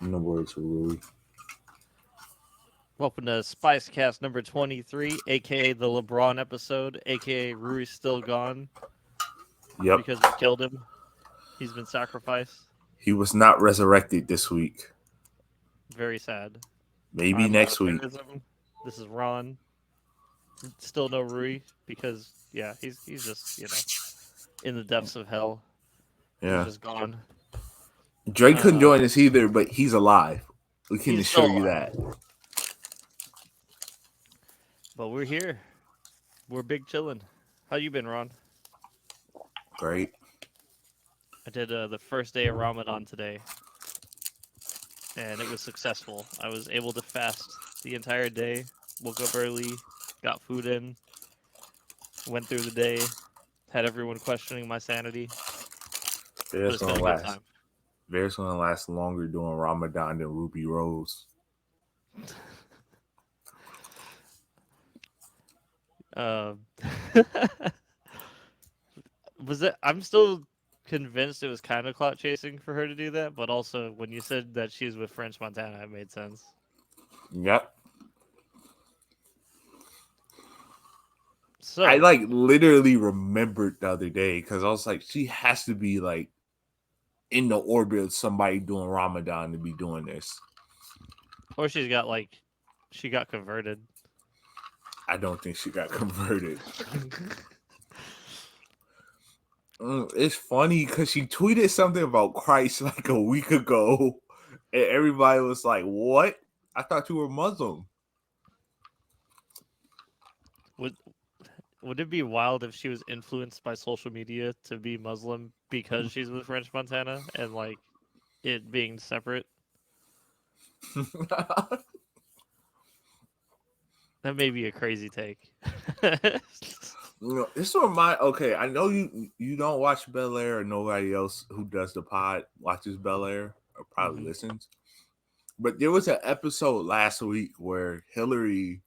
No words, Rui. Welcome to SpiceCast number 23, aka the Lebron episode, aka Rui's still gone Yep. because we killed him. He's been sacrificed. He was not resurrected this week. Very sad. Maybe I'm next week. Monotheism. This is Ron. Still no Rui because he's just in the depths of hell. He's Yeah. just gone. Drake couldn't Uh, join us either, but he's alive. We can he's still assure you alive, that. but we're here. We're big chillin'. How you been, Ron? Great. I did the first day of Ramadan today, and it was successful. I was able to fast the entire day. Woke up early, got food in, went through the day, had everyone questioning my sanity, but Bear's it's been gonna a good last. time. Bear's gonna last longer during Ramadan than Ruby Rose. Uh, was it? I'm still convinced it was kind of clout chasing for her to do that, but also when you said that she's with French Montana, it made sense. Yep. I So, like literally remembered the other day because I was like, she has to be like in the orbit of somebody doing Ramadan to be doing this. or she got converted. I don't think she got converted. It's funny because she tweeted something about Christ like a week ago, and everybody was like, "What? I thought you were Muslim." would would it be wild if she was influenced by social media to be Muslim because she's with French Montana and like it being separate? That may be a crazy take. This one my okay. I know you don't watch Bel Air, or nobody else who does the pod watches Bel Air or probably hmm listens. But there was an episode last week where Hillary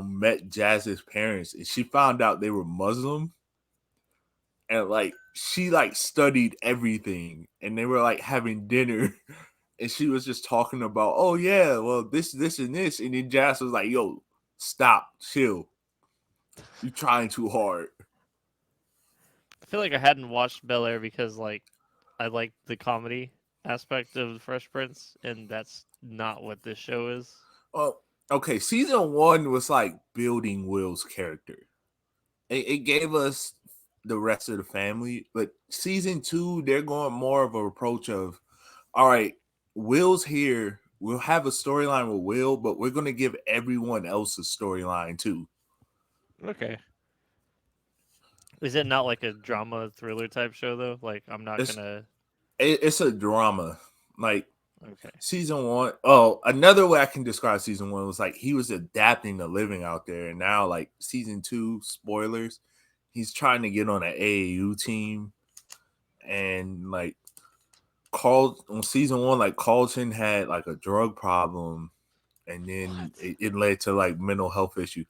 met Jazz's parents, and she found out they were Muslim, and like she like studied everything, and they were like having dinner. And she was just talking about, oh yeah, well this and this, and then Jazz was like, yo, stop, chill, you trying too hard. I feel like I hadn't watched Bel Air because like I like the comedy aspect of the Fresh Prince, and that's not what this show is. Oh, okay, season one was like building Will's character. It gave us the rest of the family, but season two, they're going more of a approach of, all right, Will's here, we'll have a storyline with Will, but we're gonna give everyone else a storyline too. Okay. Is it not like a drama thriller type show though? Like I'm not It's gonna. it's a drama. Like Okay. season one, oh, another way I can describe season one was like he was adapting to living out there, and now like season two, spoilers, he's trying to get on an AAU team, and like Carl on season one, like Carlton had like a drug problem, and then What? it led to like mental health issues.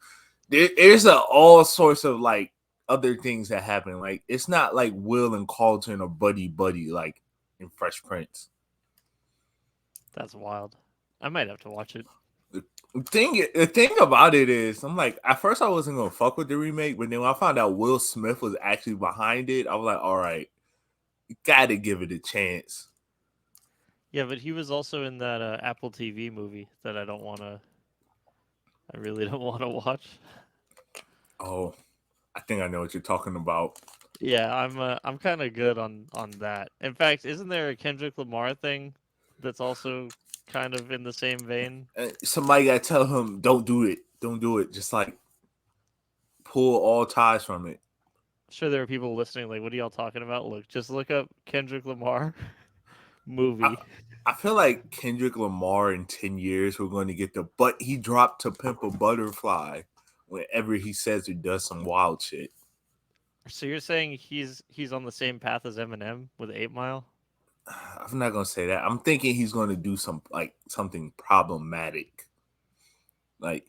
There's all sorts of like other things that happen. Like it's not like Will and Carlton are buddy buddy like in Fresh Prince. That's wild. I might have to watch it. The thing about it is, I'm like, at first I wasn't gonna fuck with the remake, but then when I found out Will Smith was actually behind it, I was like, all right, you gotta give it a chance. Yeah, but he was also in that Apple TV movie that I don't want to. I really don't want to watch. Oh, I think I know what you're talking about. Yeah, I'm kind of good on that. In fact, isn't there a Kendrick Lamar thing that's also kind of in the same vein? Somebody gotta tell him, don't do it, don't do it. Just like pull all ties from it. Sure, there are people listening. Like, what are y'all talking about? Look, just look up Kendrick Lamar I, movie. I feel like Kendrick Lamar in 10 years we're going to get the but he dropped to pimp a butterfly whenever he says he does some wild shit. So you're saying he's on the same path as Eminem with 8 Mile? I'm not gonna say that. I'm thinking he's gonna do some like something problematic. Like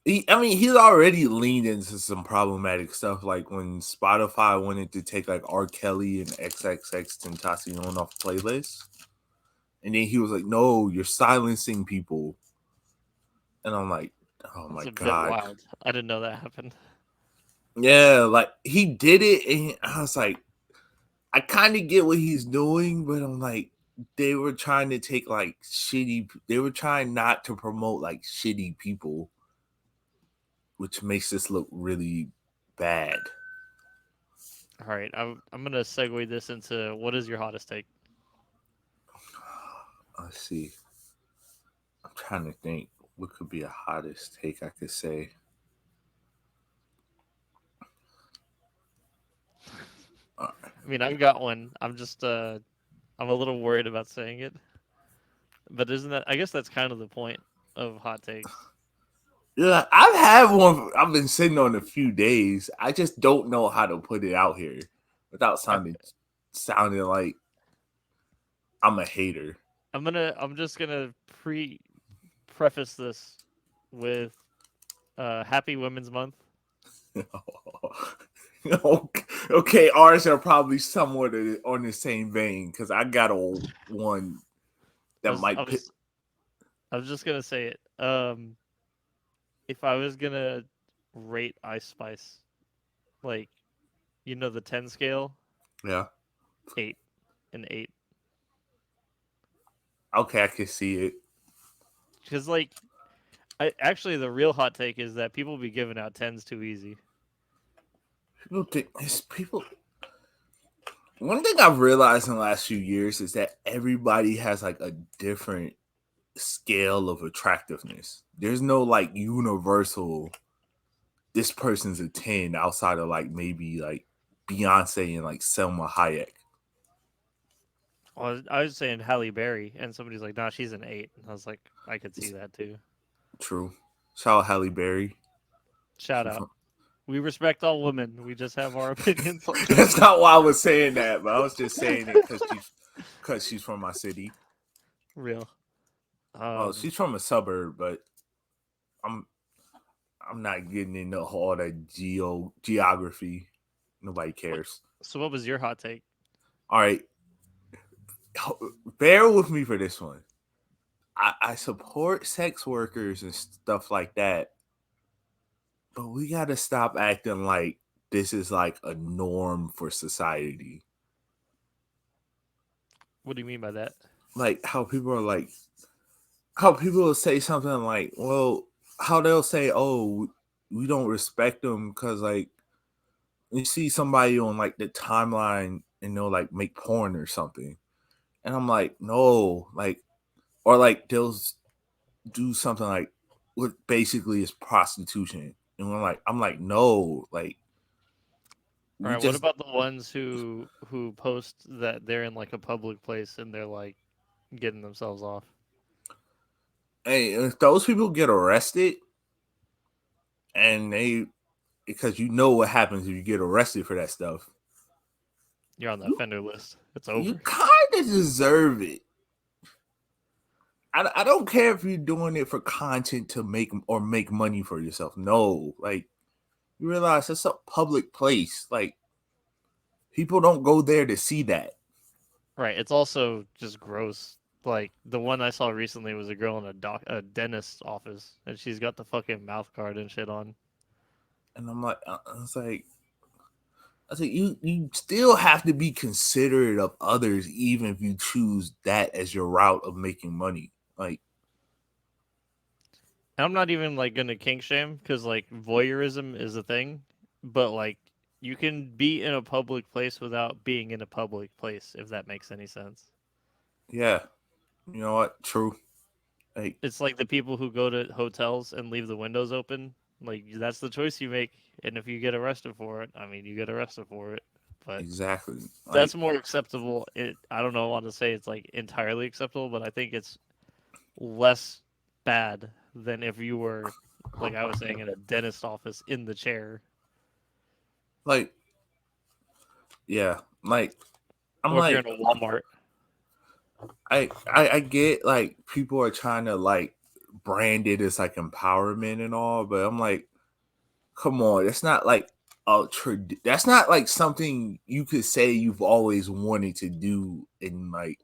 I mean, he's already leaned into some problematic stuff. Like when Spotify wanted to take like R. Kelly and XXX Tentacion off playlists, And then he was like, "No, you're silencing people." And I'm like, "Oh That's my a bit god." wild. I didn't know that happened. Yeah, like he did it, and I was like, I kind of get what he's doing, but I'm like, they were trying to take like shitty. They were trying not to promote like shitty people, which makes this look really bad. All right, I'm gonna segue this into what is your hottest take? Let's see. I'm trying to think what could be a hottest take I could say. Uh, I mean, I've got one. I'm a little worried about saying it, but isn't that? I guess that's kind of the point of hot takes. yeah, I've had one. I've been sitting on a few days. I just don't know how to put it out here without Okay. sounding like I'm a hater. I'm just gonna preface this with Happy Women's Month. Okay, ours are probably somewhat on the same vein because I got a one I that was I might pit. was I was just gonna say it. If I was gonna rate Ice Spice, like the 10 scale, Yeah. 8, an 8, Okay, I can see it. because actually the real hot take is that people be giving out tens too easy. People think it's people. One thing I've realized in the last few years is that everybody has like a different scale of attractiveness. There's no like universal. This person's a 10 outside of like maybe like Beyonce and like Selma Hayek. Well, I was saying Halle Berry, and somebody's like, "Nah, she's an 8." And I was like, "I could see that too." True. Shout out Halle Berry. Shout out. We respect all women. We just have our opinions on them. That's not why I was saying that, but I was just saying it because she's from my city. Real. Well, Um. she's from a suburb, but I'm I'm not getting into all that geography. Nobody What? cares. So, what was your hot take? All right, bear with me for this one. I support sex workers and stuff like that, but we gotta stop acting like this is like a norm for society. What do you mean by that? Like how people will say something like, well, how they'll say, oh, we don't respect them because like you see somebody on like the timeline and they'll like make porn or something, and I'm like, no, like, or like they'll do something like what basically is prostitution, and I'm like, no, like All we right. What just, about the ones who post that they're in like a public place and they're like getting themselves off? hey, if those people get arrested and they because you know what happens if you get arrested for that stuff, You're on the you offender list. It's you over. kind of deserve it. I don't care if you're doing it for content to make money for yourself. No, like you realize it's a public place. Like people don't go there to see that. Right. It's also just gross. Like the one I saw recently was a girl in a dentist's office, and she's got the fucking mouth guard and shit on. And I'm like, I was like, you still have to be considerate of others, even if you choose that as your route of making money. Like, And I'm not even like gonna kink shame because like voyeurism is a thing, but like you can be in a public place without being in a public place if that makes any sense. yeah, you know what? True. Like, It's like the people who go to hotels and leave the windows open. Like that's the choice you make, and if you get arrested for it, I mean you get arrested for it. But exactly. Like, that's more acceptable. I don't know. I want to say it's like entirely acceptable, but I think it's less bad than if you were, like I was saying, in a dentist office in the chair, like, yeah. Like, I'm or if you're like, in a Walmart. I get like people are trying to like brand it as like empowerment and all, but I'm like, come on, it's not like that's not like something you could say you've always wanted to do in like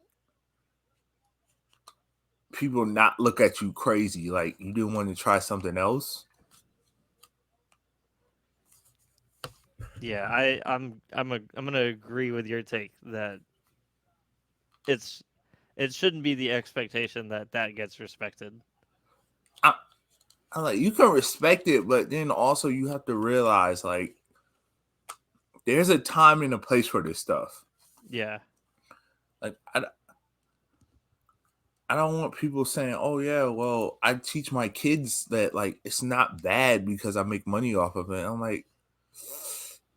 people not look at you crazy, like you didn't want to try something else. Yeah, I'm gonna agree with your take that it's it shouldn't be the expectation that that gets respected. I, I'm like, you can respect it, but then also you have to realize like there's a time and a place for this stuff. Yeah. Like I don't want people saying, "Oh yeah, well, I teach my kids that like it's not bad because I make money off of it." I'm like,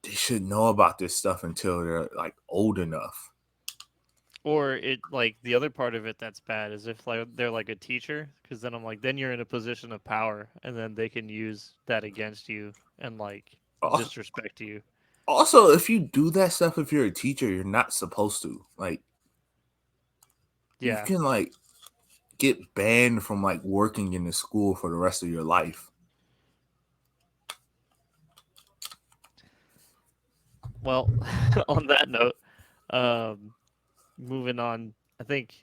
they should know about this stuff until they're like old enough. Or it like the other part of it that's bad is if like they're like a teacher, because then I'm like, then you're in a position of power, and then they can use that against you and like disrespect you. Also, if you do that stuff, if you're a teacher, you're not supposed to. Like, you Yeah. can like get banned from like working in the school for the rest of your life. Well, on that note, um, moving on. I think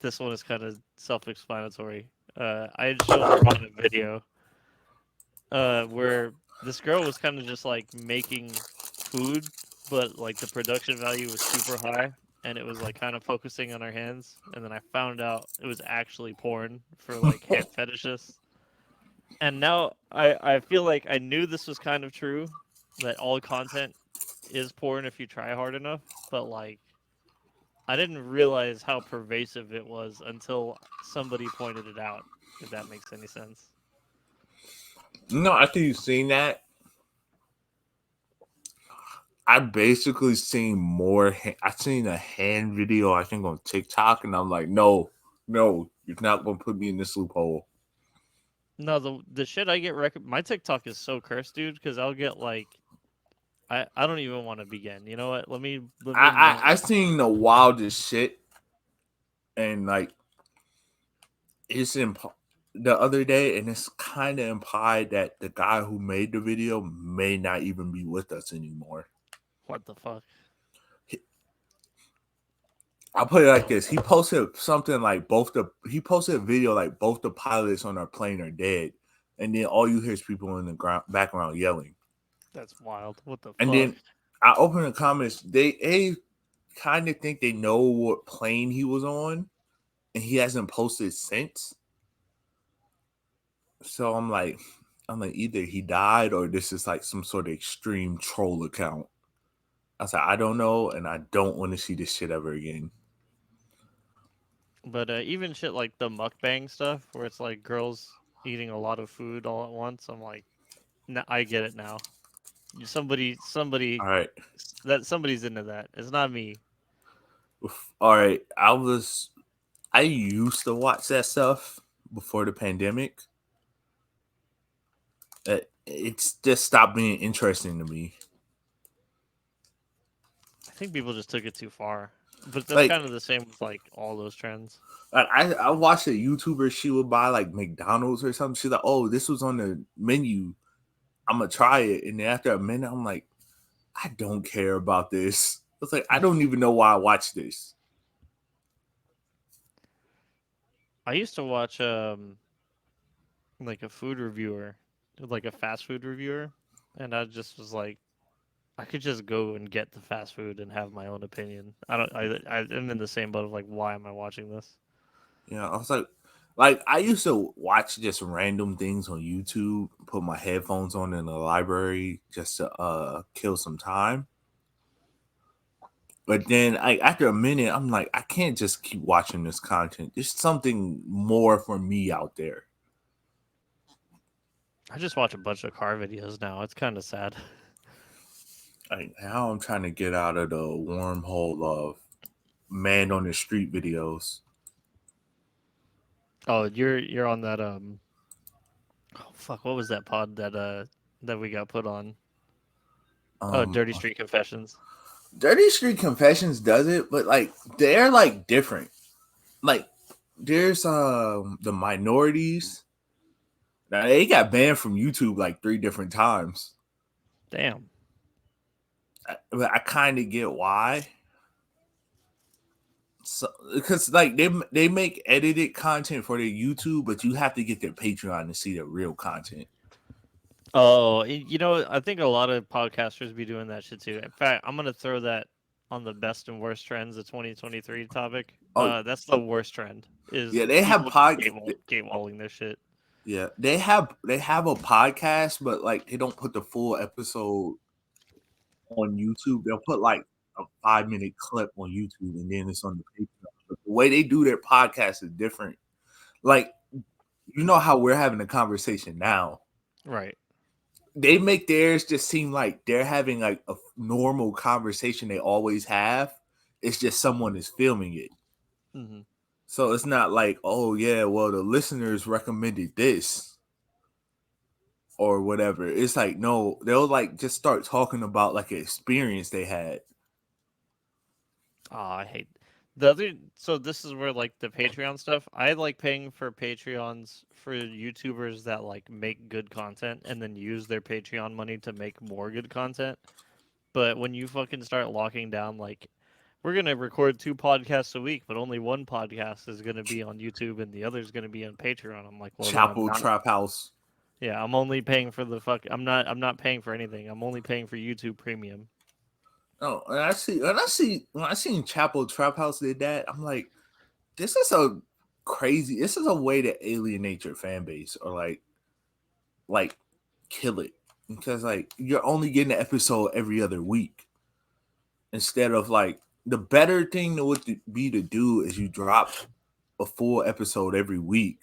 this one is kind of self-explanatory. I had shown Ron a video where this girl was kind of just like making food, but like the production value was super high, and it was like kind of focusing on her hands. And then I found out it was actually porn for like hand fetishists. And now I feel like I knew this was kind of true, that all content is porn if you try hard enough, but like I didn't realize how pervasive it was until somebody pointed it out, if that makes any sense. No, I think you've seen that. I basically seen more. I seen a hand video, I think, on TikTok, and I'm like, no, no, you're not gonna put me in this loophole. No, the shit I get my TikTok is so cursed, dude, because I'll get like I don't even want to begin. You know what? Let me I not. seen the wildest shit, and like it's the other day, and it's kind of implied that the guy who made the video may not even be with us anymore. What the fuck? I'll put it like this: he posted something like he posted a video like both the pilots on our plane are dead, and then all you hear is people in the background yelling. That's wild. What the And fuck? then I open the comments. They kind of think they know what plane he was on, and he hasn't posted since. So I'm like, either he died or this is like some sort of extreme troll account. I was like, I don't know, and I don't want to see this shit ever again. But even shit like the mukbang stuff, where it's like girls eating a lot of food all at once, I'm like, I get it now. Somebody All right, that somebody's into that. It's not me. all right. I used to watch that stuff before the pandemic. It's just stopped being interesting to me. I think people just took it too far. But that's Like kind of the same with like all those trends. I watched a YouTuber. She would buy like McDonald's or something. She's like, "Oh, this was on the menu. I'm gonna try it." And then after a minute, I'm like, "I don't care about this." It's like I don't even know why I watch this. I used to watch like a food reviewer, like a fast food reviewer, and I just was like, I could just go and get the fast food and have my own opinion. I don't. I'm in the same boat of like, why am I watching this? You know, I was like I used to watch just random things on YouTube, put my headphones on in the library just to kill some time. But then after a minute, I'm like, I can't just keep watching this content. There's something more for me out there. I just watch a bunch of car videos now. It's kind of sad. Like now I'm trying to get out of the wormhole of man on the street videos. Oh, you're on that oh fuck, what was that pod that we got put on? Oh, Um Dirty Street Confessions. Dirty Street Confessions does it, but like they're like different. Like there's the minorities. Now they got banned from YouTube like 3 different times. Damn. But I kind of get why. So, because like they make edited content for their YouTube, but you have to get their Patreon to see their real content. Oh, I think a lot of podcasters be doing that shit too. In fact, I'm gonna throw that on the best and worst trends of 2023 topic. Oh That's the worst trend is yeah, they have people pod. gatewalling their shit. Yeah, they have a podcast, but like they don't put the full episode on YouTube. They'll put like a 5 minute clip on YouTube, and then it's on the Patreon. But the way they do their podcast is different. Like you know how we're having a conversation now. Right. They make theirs just seem like they're having like a normal conversation they always have. It's just someone is filming it. Hmm. So it's not like, oh yeah, well the listeners recommended this or whatever. It's like no, they'll like just start talking about like an experience they had. Oh, I hate the other. So this is where like the Patreon stuff. I like paying for Patreons for YouTubers that like make good content and then use their Patreon money to make more good content. But when you fucking start locking down like we're gonna record 2 podcasts a week, but only one podcast is gonna be on YouTube and the other is gonna be on Patreon. I'm like, well then I'm Chapel not. Trap House. Yeah, I'm only paying for the fuck. I'm not paying for anything. I'm only paying for YouTube Premium. No, when I seen Chapel Trap House did that, I'm like, this is a crazy. This is a way to alienate your fan base or like kill it because like you're only getting an episode every other week instead of like the better thing that would be to do is you drop a full episode every week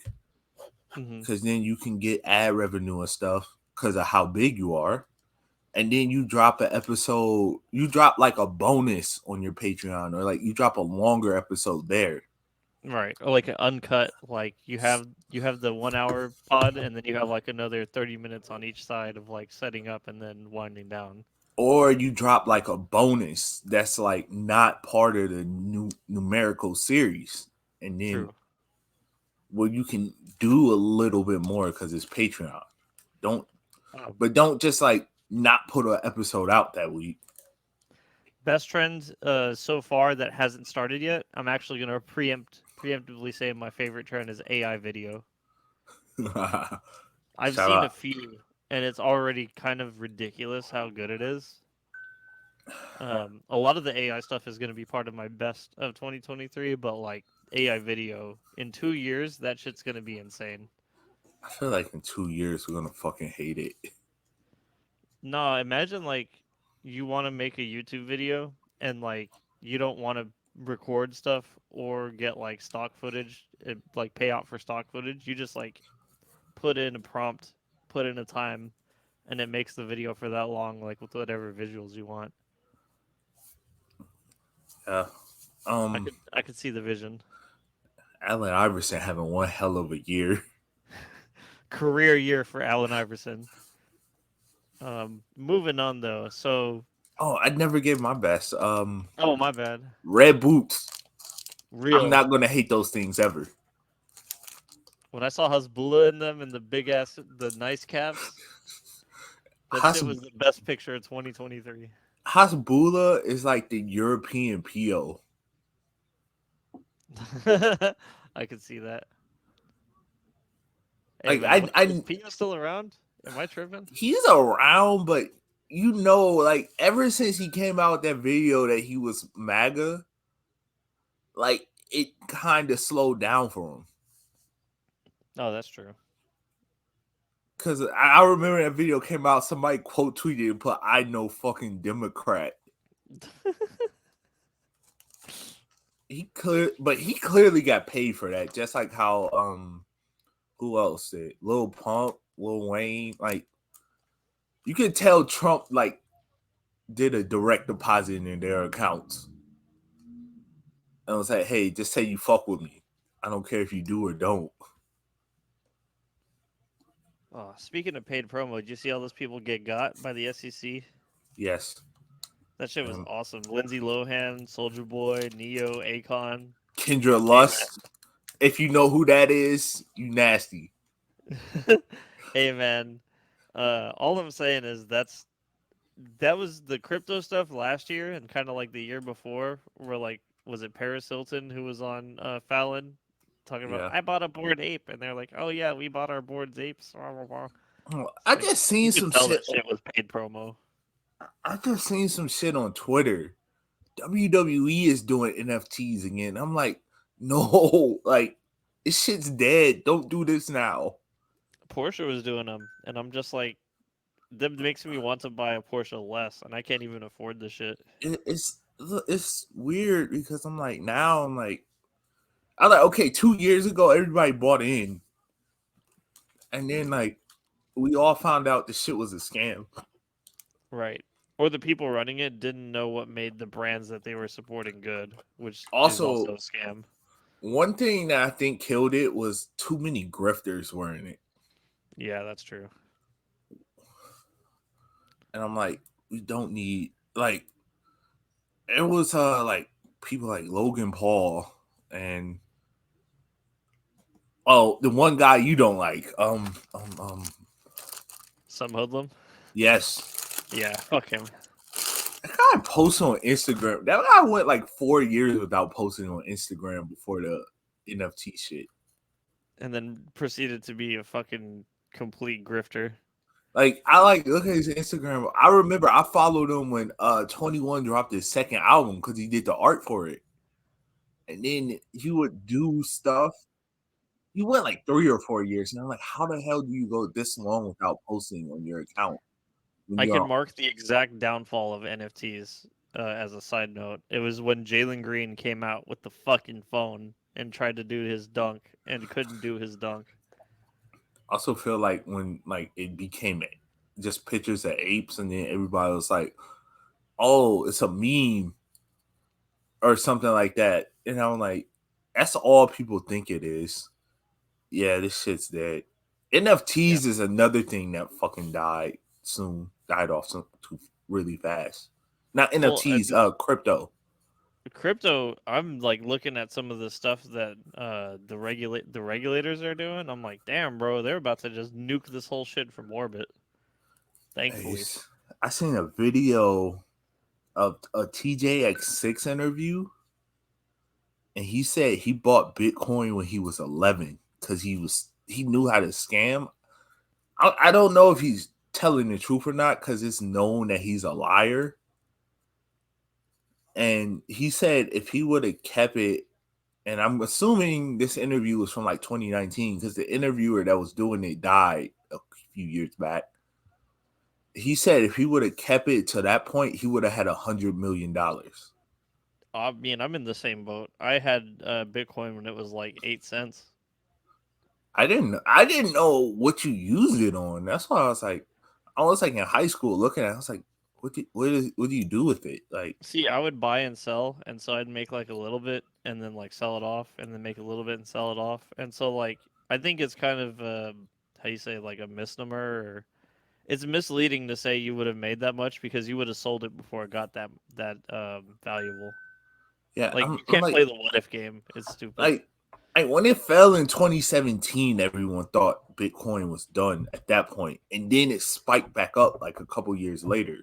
Hmm. because then you can get ad revenue and stuff because of how big you are. And then you drop an episode, you drop like a bonus on your Patreon, or like you drop a longer episode there. Right, or like an uncut. Like you have the 1 hour pod, and then you have like another 30 minutes on each side of like setting up and then winding down. Or you drop like a bonus that's like not part of the numerical series. And then True. well, you can do a little bit more because it's Patreon. Don't Um, but don't just like not put an episode out that week. Best trend so far that hasn't started yet. I'm actually gonna preemptively say my favorite trend is AI video. I've Shout seen a out. few, and it's already kind of ridiculous how good it is. A lot of the AI stuff is going to be part of my best of 2023, but like AI video in 2 years, that shit's going to be insane. I feel like in 2 years we're gonna fucking hate it. No, imagine like you want to make a YouTube video and like you don't want to record stuff or get like stock footage, like pay out for stock footage. You just like put in a prompt, put in a time, and it makes the video for that long, like with whatever visuals you want. Yeah. I Um, could I could see the vision. Allen Iverson having one hell of a year. Career year for Allen Iverson. Moving on though. So, Oh, I never gave my best. oh my bad. Red boots. I'm Real. not gonna hate those things ever. When I saw Hasbullah in them and the big ass, the nice caps, that Has shit was the best picture of 2023. Hasbula is like the European PO. I could see that. Hey Like man, is I Pino still around? Am I tripping? he's around, but you know, like ever since he came out with that video that he was MAGA, like it kind of slowed down for him. Oh, that's true. Cause I remember that video came out, somebody quote tweeted and put "I know fucking Democrat." He clearly got paid for that, just like how who else did Lil Pump, Lil Wayne, like you could tell Trump like did a direct deposit in their accounts and was like, hey, just say you fuck with me. I don't care if you do or don't. Oh, speaking of paid promo, did you see all those people get got by the SEC? Yes. That shit was Um, awesome. Lindsay Lohan, Soldier Boy, Neo, Akon. Kendra Hey Lust. If you know who that is, you nasty. man. Hey man. All I'm saying is that was the crypto stuff last year and kind of like the year before were like was it Paris Hilton who was on Fallon talking about Yeah. I bought a bored ape, and they're like, oh yeah, we bought our bored apes. It's I like just you seen could some tell shit. that shit was paid promo. I just seen some shit on Twitter. WWE is doing NFTs again. I'm like, no, like this shit's dead. Don't do this now. Porsche was doing them, and I'm just like, that makes me want to buy a Porsche less, and I can't even afford the shit. It's weird because I'm like now I'm like okay 2 years ago everybody bought in and then like we all found out the shit was a scam. Right. Or the people running it didn't know what made the brands that they were supporting good, which is also Also, a scam. one thing that I think killed it was too many grifters were in it, Yeah, that's true. and I'm like we don't need like it was like people like Logan Paul and oh the one guy you don't like Some hoodlum. yes. Yeah, fuck him. That guy posted on Instagram. That guy went like 4 years without posting on Instagram before the NFT shit. And then proceeded to be a fucking complete grifter. Like I like look at his Instagram. I remember I followed him when 21 dropped his second album because he did the art for it. And then he would do stuff. He went like 3 or 4 years, and I'm like, how the hell do you go this long without posting on your account when I can you're mark the exact downfall of NFTs as a side note. It was when Jalen Green came out with the fucking phone and tried to do his dunk and couldn't do his dunk. I also feel like when like it became just pictures of apes, and then everybody was like, "Oh, it's a meme," or something like that. And I'm like, that's all people think it is. Yeah, this shit's dead. Yeah. NFTs is another thing that fucking died off too really fast. Not Well, NFTs, crypto. crypto, I'm like looking at some of the stuff that the regulators are doing. I'm like, damn, bro, they're about to just nuke this whole shit from orbit. Thankfully. I seen a video of a TJX6 interview, and he said he bought Bitcoin when he was 11 because he knew how to scam. I don't know if he's telling the truth or not because it's known that he's a liar. And he said if he would have kept it, and I'm assuming this interview was from like 2019 because the interviewer that was doing it died a few years back. He said if he would have kept it to that point, he would have had $100 million. I mean, I'm in the same boat. I had Bitcoin when it was like 8 cents. I didn't know what you used it on. That's why I was like in high school looking at it, I was like, what do you do with it? Like See, I would buy and sell, and so I'd make like a little bit and then like sell it off, and then make a little bit and sell it off. And so like I think it's kind of how you say, like a misnomer, or it's misleading to say you would have made that much because you would have sold it before it got that valuable. yeah, Like you I'm can't play the what if game. It's stupid. like like when it fell in 2017, everyone thought Bitcoin was done at that point, and then it spiked back up like a couple years later.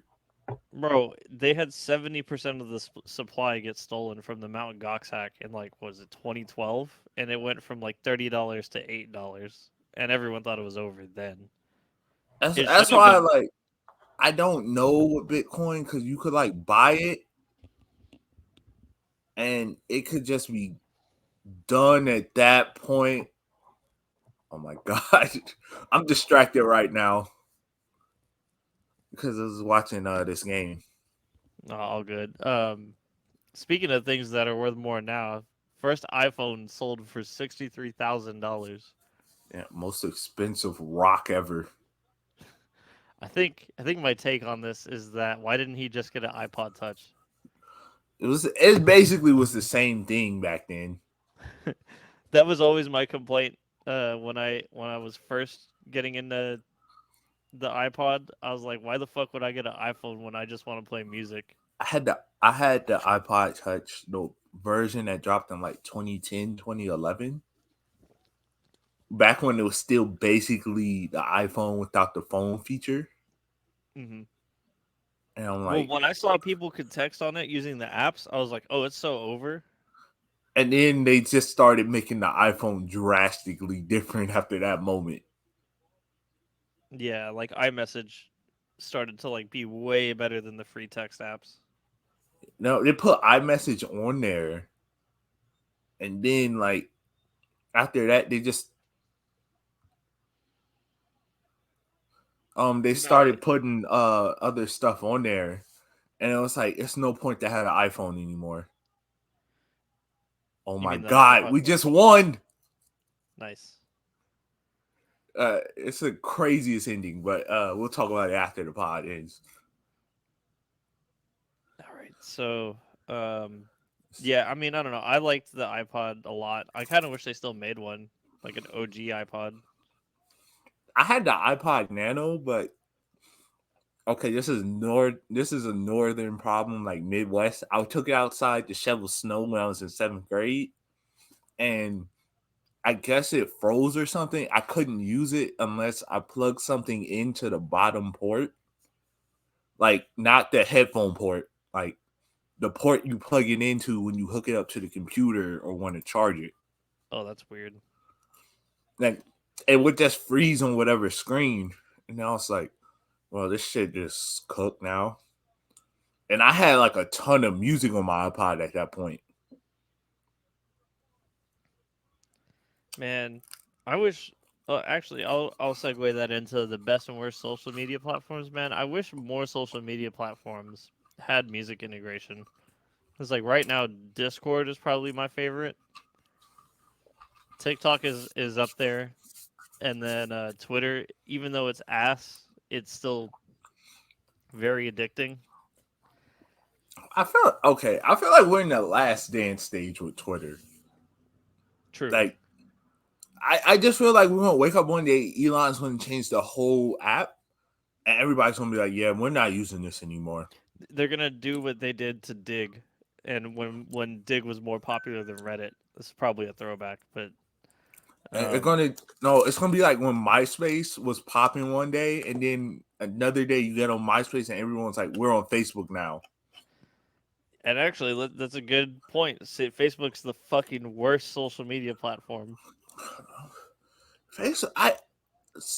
Bro, they had 70% of the supply get stolen from the Mount Gox hack in like, what was it, 2012? And it went from like $30 to $8. And everyone thought it was over then. It should That's have why been. like I don't know what Bitcoin because you could like buy it and it could just be done at that point. Oh my god, I'm distracted right now because I was watching this game. All good. Speaking of things that are worth more now, first iPhone sold for $63,000. Yeah, most expensive rock ever. I think my take on this is that why didn't he just get an iPod Touch? It basically was the same thing back then. That was always my complaint when I was first getting into the iPod. I was like, why the fuck would I get an iPhone when I just want to play music? I had the iPod Touch, the version that dropped in like 2010, 2011. Back when it was still basically the iPhone without the phone feature. Hmm. And I'm Well, like, when I saw people could text on it using the apps, I was like, oh, it's so over. And then they just started making the iPhone drastically different after that moment. Yeah, like iMessage started to like be way better than the free text apps. No, they put iMessage on there, and then like after that, they No, started putting other stuff on there, and it was like it's no point to have an iPhone anymore. Oh you my mean the god, iPod we Touch? just won! Nice. It's the craziest ending, but we'll talk about it after the pod ends. All right. So, um, yeah, I mean, I don't know. I liked the iPod a lot. I kind of wish they still made one, like an OG iPod. I had the iPod Nano, but okay, this is a northern problem, like Midwest. I took it outside to shovel snow when I was in seventh grade, and I guess it froze or something. I couldn't use it unless I plugged something into the bottom port, like not the headphone port, like the port you plug it into when you hook it up to the computer or want to charge it. Oh, that's weird. Like it would just freeze on whatever screen, and I was like, "Well, this shit just cooked now." And I had like a ton of music on my iPod at that point. Man, I wish. Actually, I'll segue that into the best and worst social media platforms. Man, I wish more social media platforms had music integration. It's like right now, Discord is probably my favorite. TikTok is up there, and then Twitter, even though it's ass, it's still very addicting. I feel like we're in the last dance stage with Twitter. True. Like I just feel like we're gonna wake up one day, Elon's gonna change the whole app, and everybody's gonna be like, "Yeah, we're not using this anymore." They're gonna do what they did to Dig, and when Dig was more popular than Reddit. This is probably a throwback, but And it's um, gonna no, it's gonna be like when MySpace was popping one day, and then another day you get on MySpace, and everyone's like, "We're on Facebook now." and actually that's a good point. Facebook's the fucking worst social media platform. Facebook,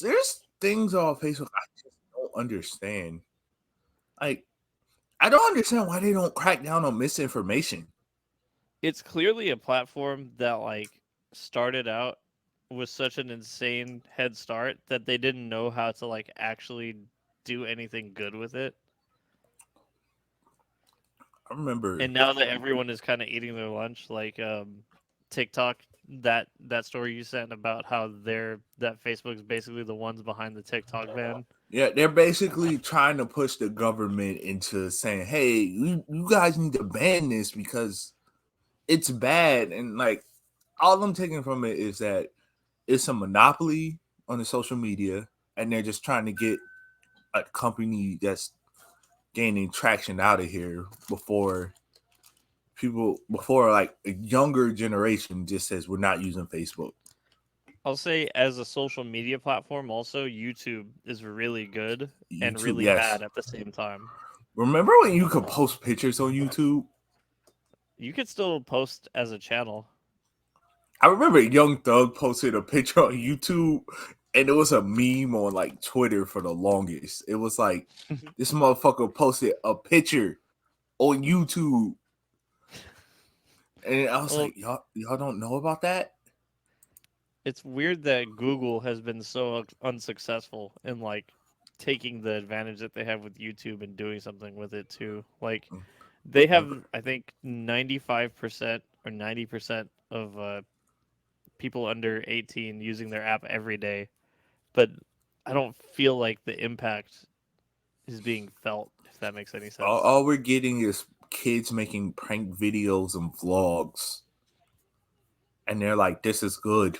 there's things on Facebook I just don't understand. Like, I don't understand why they don't crack down on misinformation. It's clearly a platform that like started out with such an insane head start that they didn't know how to like actually do anything good with it. I remember, And now that everyone is kind of eating their lunch, like TikTok, that story you sent about how that Facebook's basically the ones behind the TikTok ban. yeah, they're basically trying to push the government into saying, "Hey, you guys need to ban this because it's bad." And like, all I'm taking from it is that it's a monopoly on the social media, and they're just trying to get a company that's gaining traction out of here before like a younger generation just says we're not using Facebook. I'll say as a social media platform, also YouTube is really good and YouTube, really yes. bad at the same time. Remember when you could post pictures on YouTube? You could still post as a channel. I remember Young Thug posted a picture on YouTube, and it was a meme on like Twitter for the longest. It was like this motherfucker posted a picture on YouTube, and I was Well, like, y'all don't know about that? it's weird that Google has been so unsuccessful in like taking the advantage that they have with YouTube and doing something with it too. Like they have, Remember? I think, 95% or 90% of people under 18 using their app every day, but I don't feel like the impact is being felt. If that makes any sense. All we're getting is kids making prank videos and vlogs, and they're like, "This is good."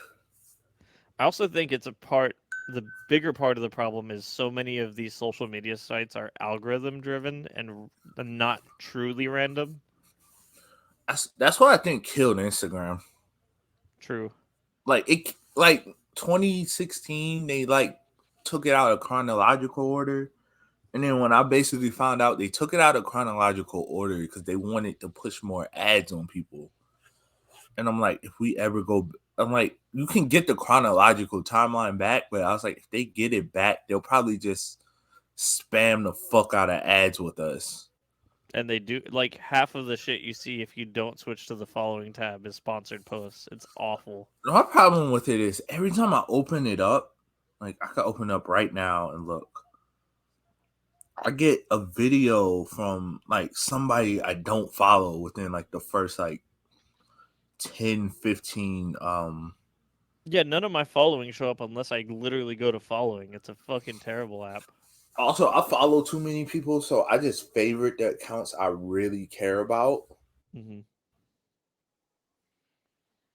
I also think it's a part. The bigger part of the problem is so many of these social media sites are algorithm driven and not truly random. That's what I think killed Instagram. True. Like 2016, they like took it out of chronological order, and then when I basically found out they took it out of chronological order because they wanted to push more ads on people. And I'm like, if we ever go, I'm like, you can get the chronological timeline back, but I was like, if they get it back, they'll probably just spam the fuck out of ads with us. And they do like half of the shit you see if you don't switch to the following tab is sponsored posts. It's awful. My problem with it is every time I open it up, like I can open it up right now and look, I get a video from like somebody I don't follow within like the first like 10, 15. Yeah, none of my following show up unless I literally go to following. It's a fucking terrible app. Also, I follow too many people, so I just favorite the accounts I really care about. Hmm.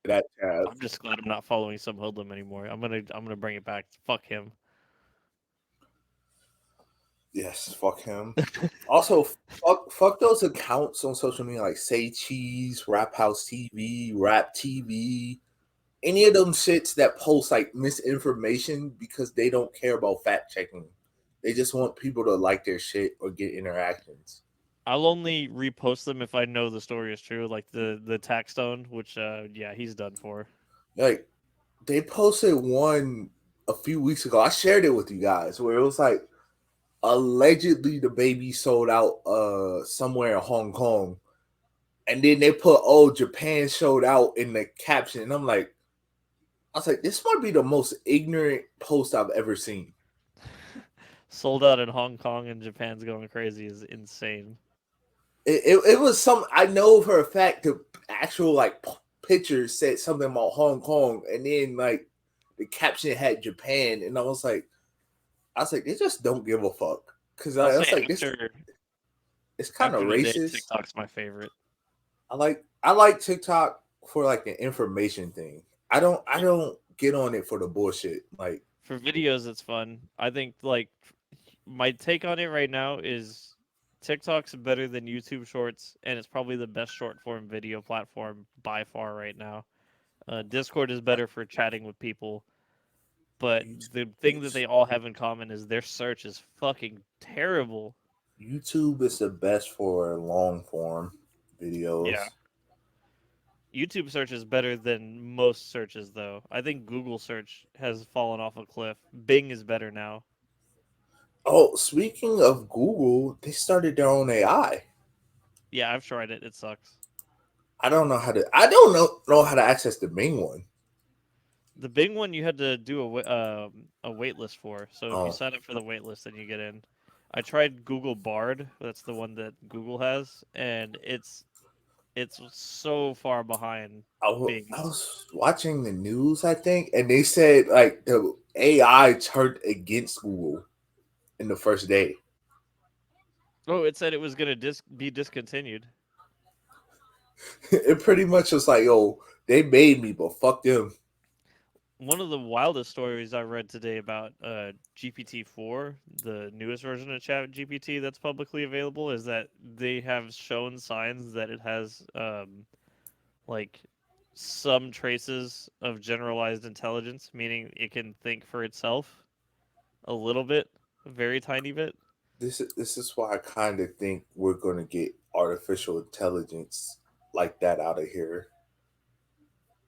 That tab. I'm just glad I'm not following some hoodlum anymore. I'm gonna bring it back. Fuck him. Yes, fuck him. Also, fuck those accounts on social media like Say Cheese, Rap House TV, Rap TV, any of them shits that post like misinformation because they don't care about fact checking. They just want people to like their shit or get interactions. I'll only repost them if I know the story is true, like the Taxstone, which yeah, he's done for. Like they posted one a few weeks ago. I shared it with you guys where it was like allegedly the baby sold out somewhere in Hong Kong. And then they put, "Oh, Japan showed out" in the caption. And I'm like, I was like, this might be the most ignorant post I've ever seen. Sold out in Hong Kong and Japan's going crazy is insane. It was some, I know for a fact the actual like picture said something about Hong Kong, and then like the caption had Japan, and I was like, they just don't give a fuck because I'll I say was like, this it's kind of after today, racist. TikTok's my favorite. I like TikTok for like an information thing. I don't get on it for the bullshit. Like For videos, it's fun. I think like my take on it right now is TikTok's better than YouTube Shorts, and it's probably the best short form video platform by far right now. Discord is better for chatting with people, but the thing that YouTube, they all have in common is their search is fucking terrible. YouTube is the best for long form Yeah. videos. YouTube search is better than most searches, though. I think Google search has fallen off a cliff. Bing is better now. Oh, speaking of Google, they started their own AI. Yeah, I've tried it. It sucks. I don't know how to access the main one. The Bing one you had to do a wait list for. So if you Oh, sign up for the wait list, then you get in. I tried Google Bard. That's the one that Google has, and it's so far behind I Bing's. was watching the news, I think, and they said like the AI turned against Google in the first day. Oh, it said it was gonna be discontinued. It pretty much was like, "Yo, they made me, but fuck them." One of the wildest stories I read today about GPT-4, the newest version of Chat GPT that's publicly available, is that they have shown signs that it has like some traces of generalized intelligence, meaning it can think for itself a little bit, a very tiny bit. This is why I kind of think we're gonna get artificial intelligence like that out of here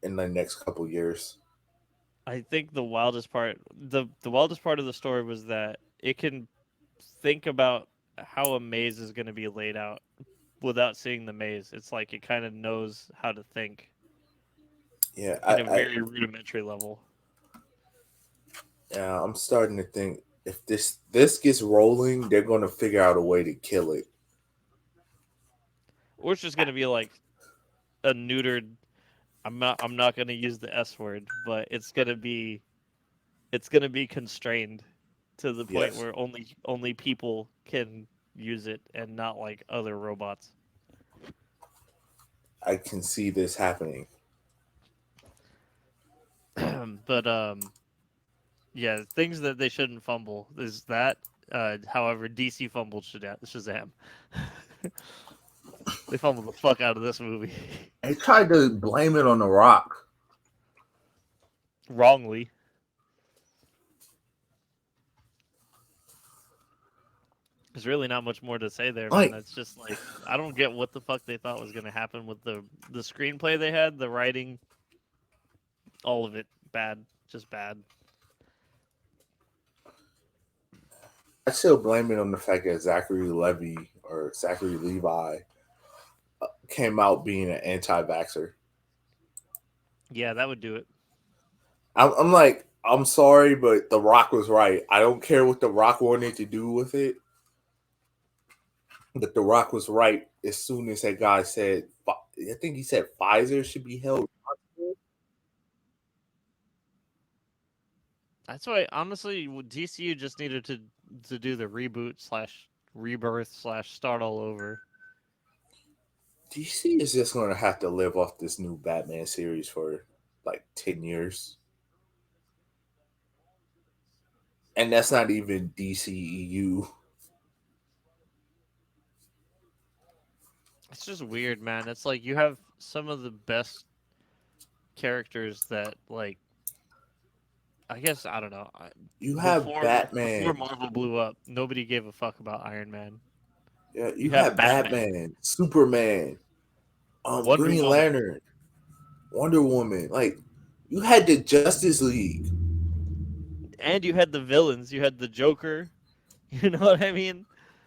in the next couple years. I think the wildest part of the story was that it can think about how a maze is going to be laid out without seeing the maze. It's like it kind of knows how to think Yeah, in a very rudimentary level. yeah, I'm starting to think if this gets rolling, they're gonna figure out a way to kill it. Or it's just going to be like a neutered. I'm not going to use the S word, but it's going to be constrained to the point Yes, where only people can use it and not like other robots. I can see this happening. But yeah, things that they shouldn't fumble is that. However, DC fumbled Shazam. They fumbled the fuck out of this movie They tried to blame it on The Rock. wrongly. There's really not much more to say there, man. Like, It's just like I don't get what the fuck they thought was gonna happen with the screenplay they had, the writing, all of it bad, just bad. I still blame it on the fact that Zachary Levi came out being an anti-vaxxer. Yeah, that would do it. I'm like, I'm sorry, but The Rock was right. I don't care what The Rock wanted to do with it, but The Rock was right as soon as that guy said, I think he said Pfizer should be held responsible. That's why honestly, DCU just needed to do the reboot slash rebirth slash start all over. DC is just going to have to live off this new Batman series for like 10 years. And that's not even DCEU. It's just weird, man. It's like you have some of the best characters that like I guess I don't know. You have Before Batman. Marvel blew up, nobody gave a fuck about Iron Man. Yeah, You you have have Batman, Batman, Superman, Wonder Green Woman, Lantern, Wonder Woman. Like, you had the Justice League. and you had the villains. You had the Joker. You know what I mean?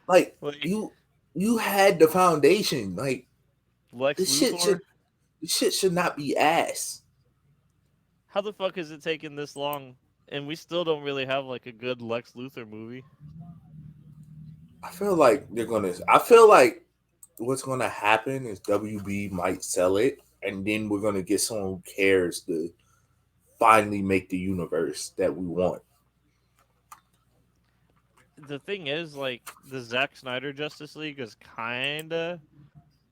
Like, Like you had the foundation. Like, Lex this shit Luthor. should this shit should not be ass. How the fuck has it taken this long, and we still don't really have like a good Lex Luthor movie? I feel like what's gonna happen is WB might sell it, and then we're gonna get someone who cares to finally make the universe that we want. The thing is, like the Zack Snyder Justice League is kinda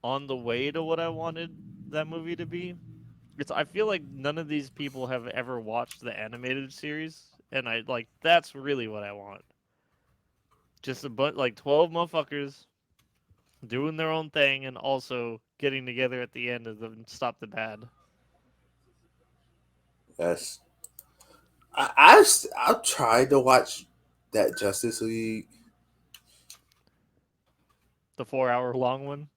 on the way to what I wanted that movie to be. It's I feel like none of these people have ever watched the animated series, and I like that's really what I want. Just a bunch like 12 motherfuckers doing their own thing and also getting together at the end of the stop the bad. Yes, I've tried to watch that Justice League. The 4 hour long one.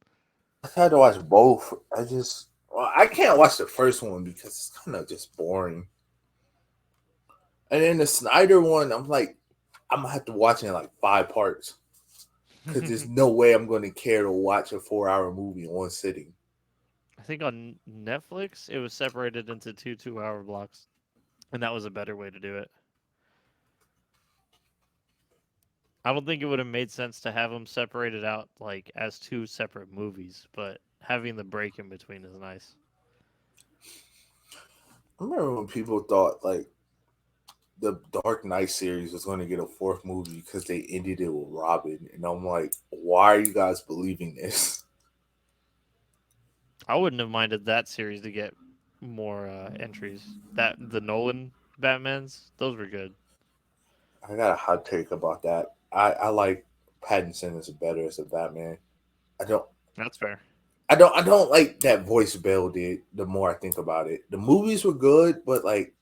I tried to watch both. I can't watch the first one because it's kind of just boring. And then the Snyder one, I'm like, I'm gonna have to watch it in like 5 parts because there's I no way I'm going to care to watch a 4 hour movie in one sitting. think on Netflix it was separated into two 2 hour blocks, and that was a better way to do it. I don't think it would have made sense to have them separated out like as two separate movies, but having the break in between is nice. I remember when people thought like the Dark Knight series was going to get a fourth movie because they ended it with Robin, and I'm like, why are you guys believing this? I wouldn't have minded that series to get more entries. That the Nolan Batmans, those were good. I got a hot take about that. I like Pattinson as better as a Batman. I don't That's fair. I don't like that voice Bell did. The more I think about it, the movies were good, but like,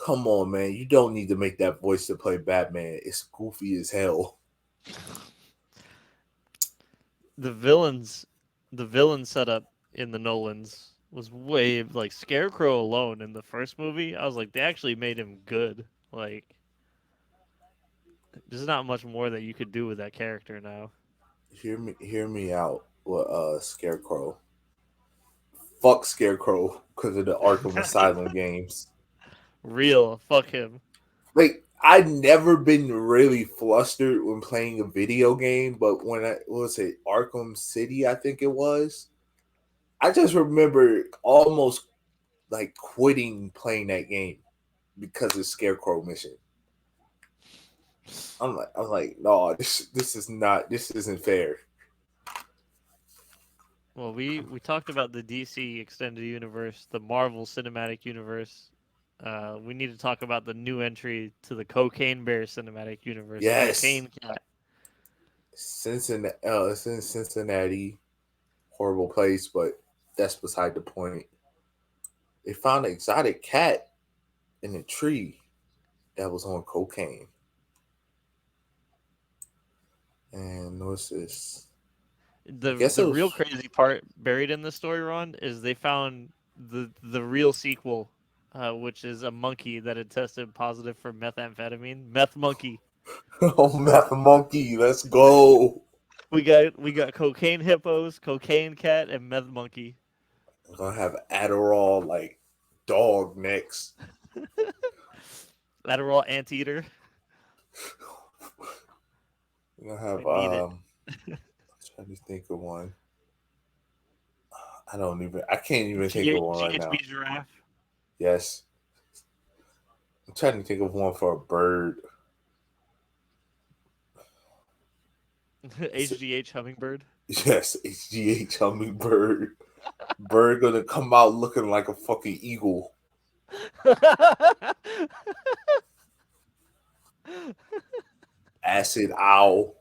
come on, man, you don't need to make that voice to play Batman. It's goofy as hell. The villains, the villain setup in the Nolans was way like Scarecrow alone in the first movie. I was like, they actually made him good. Like, there's not much more that you could do with that character now. Hear me out. With Scarecrow. Fuck Scarecrow because of the Arkham Asylum games. Real, fuck him. Like, I've never been really flustered when playing a video game, but when I what was it Arkham City, I think it was. I just remember almost like quitting playing that game because of Scarecrow mission. I'm like, no, this isn't fair. Well, we talked about the DC extended universe, the Marvel Cinematic Universe. We need to talk about the new entry to the Cocaine Bear Cinematic Universe, Yes, Cocaine Cat. It's in Cincinnati, horrible place, but that's beside the point. They found an exotic cat in a tree that was on cocaine. And what's this? I The guess the it real was. crazy part buried in the story, Ron, is they found the real sequel, which is a monkey that had tested positive for methamphetamine. Meth monkey. Oh, Meth Monkey, let's go. We got cocaine hippos, cocaine cat, and meth monkey. We're gonna have Adderall like dog next. Adderall anteater. We're gonna have We need it. trying to think of one. I can't even think of one right GHB now. giraffe. Yes. I'm trying to think of one for a bird. It's, HGH hummingbird. yes, HGH hummingbird. Bird gonna come out looking like a fucking eagle. Acid owl.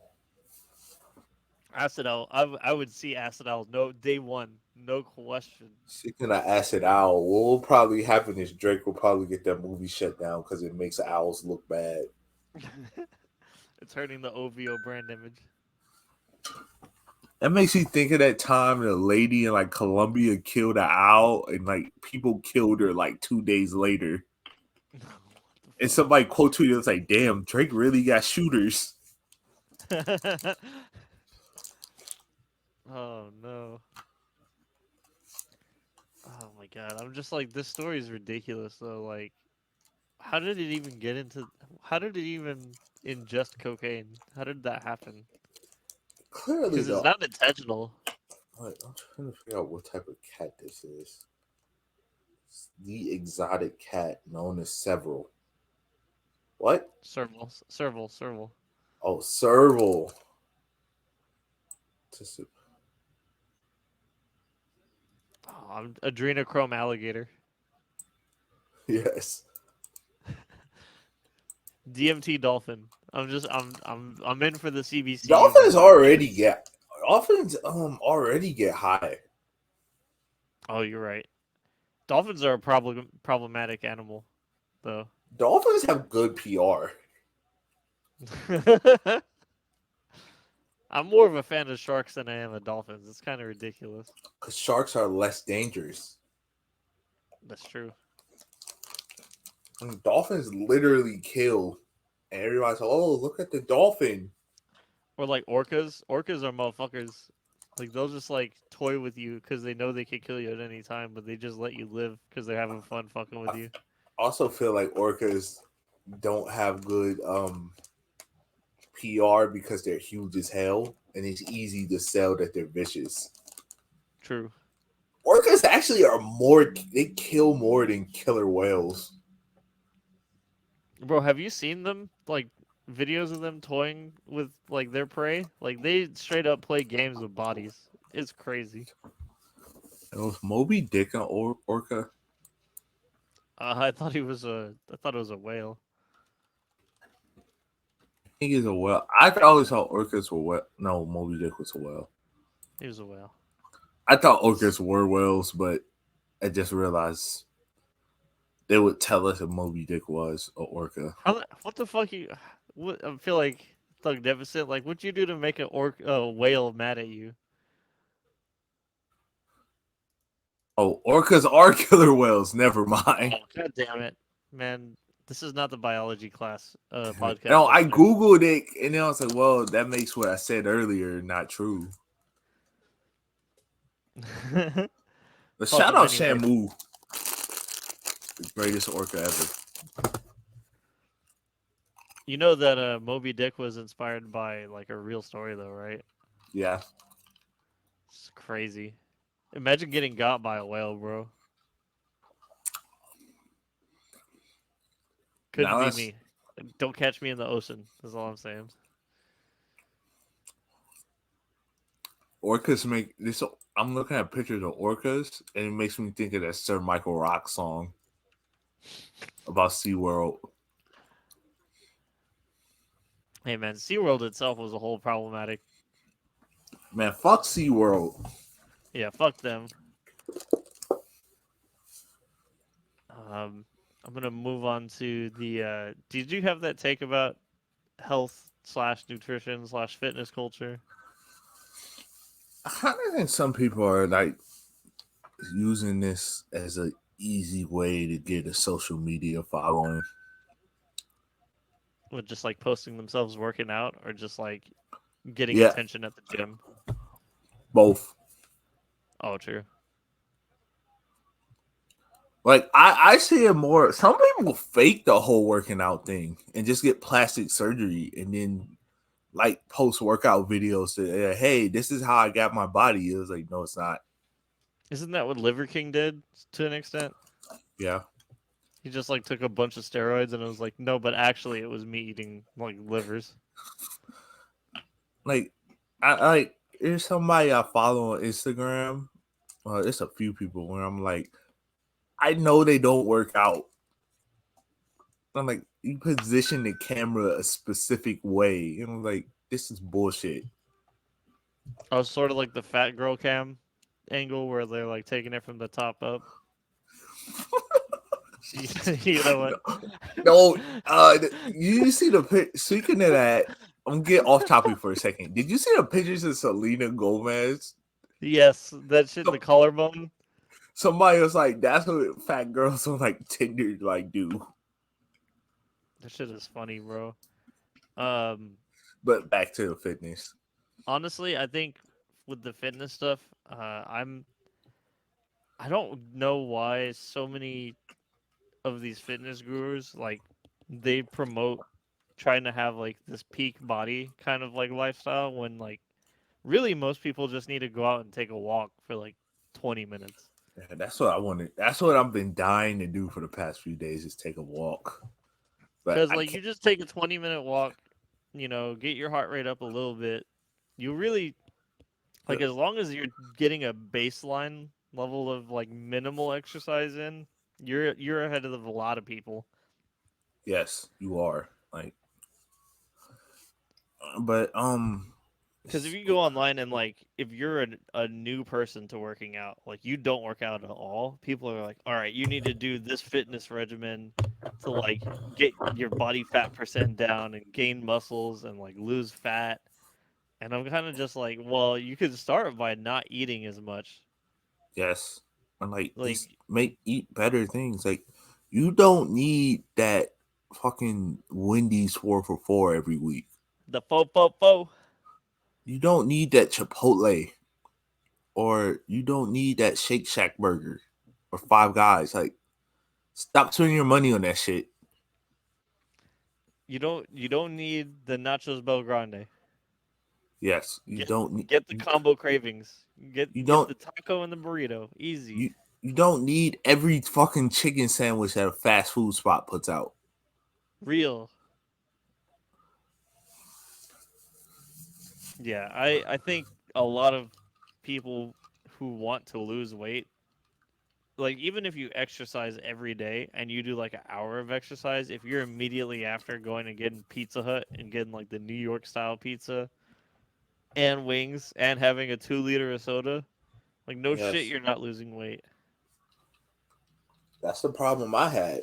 Acid owl. I would see acid owl. No, day one. No question. Speaking of acid owl, what will probably happen is Drake will probably get that movie shut down because it makes owls look bad. It's hurting the OVO brand image. That makes you think of that time the lady in like Colombia killed an owl and like people killed her like 2 days later. And What somebody quote tweeted was like, "Damn, Drake really got shooters." the fuck? Oh no. Oh my god. I'm just like, this story is ridiculous though. Like, how did it even get into? How did it even ingest cocaine? How did that happen? Clearly, Because it's though, not intentional. I'm trying to figure out what type of cat this is. It's the exotic cat known as several. What? Serval, serval, serval. Oh, serval. Oh, I'm adrenochrome alligator. Yes. DMT dolphin. I'm in for the CBCU, Dolphins man. already get already get high. Oh, you're right. Dolphins are a problematic animal, though. Dolphins have good PR I'm more of a fan of sharks than I am of dolphins. It's kind of ridiculous. because sharks are less dangerous. That's true. I mean, dolphins literally kill, and everybody's like, "Oh, look at the dolphin." Or like orcas. Orcas are motherfuckers. Like they'll just like toy with you because they know they can kill you at any time, but they just let you live because they're having fun fucking with I you. also feel like orcas don't have good PR because they're huge as hell, and it's easy to sell that they're vicious. True. Orcas actually are more. They kill more than killer whales. Bro, have you seen them like videos of them toying with like their prey? Like they straight up play games with bodies. It's crazy. It was Moby Dick an orca. I thought it was a whale. I think he's a whale. I always thought orcas were whale. No, Moby Dick was a whale. He was a whale. I thought orcas were whales, but I just realized they would tell us if Moby Dick was a orca. What the fuck you? What I feel like Thug Deficit. Like, what'd you do to make a whale mad at you? Oh, orcas are killer whales. Never mind. Oh, god damn it, man! This is not the biology class podcast No, I yesterday. googled it, and then I was like, "Well, that makes what I said earlier not true." But Fuck shout them out anyways. Shamu, the greatest orca ever. You know that Moby Dick was inspired by like a real story though, right? Yeah. It's crazy. Imagine getting got by a whale, bro. Couldn't Now be that's me. Don't catch me in the ocean. That's all I'm saying. orcas make this. I'm looking at pictures of orcas, and it makes me think of that Sir Michael Rock song about SeaWorld. Hey man, SeaWorld itself was a whole problematic. Man, fuck SeaWorld. Yeah, fuck them. I'm gonna move on to the. Did you have that take about health slash nutrition slash fitness culture. I kind of think some people are like using this as a easy way to get a social media following. With just like posting themselves working out or just like getting Yeah, attention at the gym. both. Oh, true. Like I see it more. Some people fake the whole working out thing and just get plastic surgery and then like post workout videos to hey, this is how I got my body. It was like, no, it's not. Isn't that what Liver King did to an extent? Yeah, He just like took a bunch of steroids and it was like, no, but actually it was me eating like livers. like I like there's somebody I follow on Instagram. Well, it's a few people where I'm like, I know they don't work out. I'm like, you position the camera a specific way, and I'm like, this is bullshit. I was sort of like the fat girl cam angle where they're like taking it from the top up. You know what? No, you see the speaking of that, I'm gonna get off topic for a second. Did you see the pictures of Selena Gomez? Yes, that shit, the collarbone. Somebody was like, "That's what fat girls on like Tinder like do." That shit is funny, bro. Um, But back to the fitness. honestly, I think with the fitness stuff, I don't know why so many of these fitness gurus like they promote trying to have like this peak body kind of like lifestyle when like really most people just need to go out and take a walk for like 20 minutes. Yeah, that's what I wanted. That's what I've been dying to do for the past few days is take a walk. But Cuz I like you can't. just take a 20-minute walk, get your heart rate up a little bit. You really like as long as you're getting a baseline level of like minimal exercise in, you're ahead of a lot of people. Yes, you are. Like, but Because if you go online and like if you're a new person to working out, like you don't work out at all, people are like, all right, you need to do this fitness regimen to like get your body fat percent down and gain muscles and like lose fat. And I'm kind of just like, well, you could start by not eating as much. yes, and like just Like make eat better things. Like, you don't need that fucking Wendy's 4 for $4 every week. the fo. You don't need that Chipotle, or you don't need that Shake Shack burger, or Five Guys. Like, stop spending your money on that shit. You don't need the nachos Belgrande. Yes, you Get don't need. get the combo cravings. You Get don't. the taco and the burrito. Easy. You you don't need every fucking chicken sandwich that a fast food spot puts out. Real. Yeah, I think a lot of people who want to lose weight, like even if you exercise every day and you do like an hour of exercise, if you're immediately after going and getting Pizza Hut and getting like the New York style pizza and wings and having a 2 liter of soda, like no shit, Yes, you're not losing weight. that's the problem I had.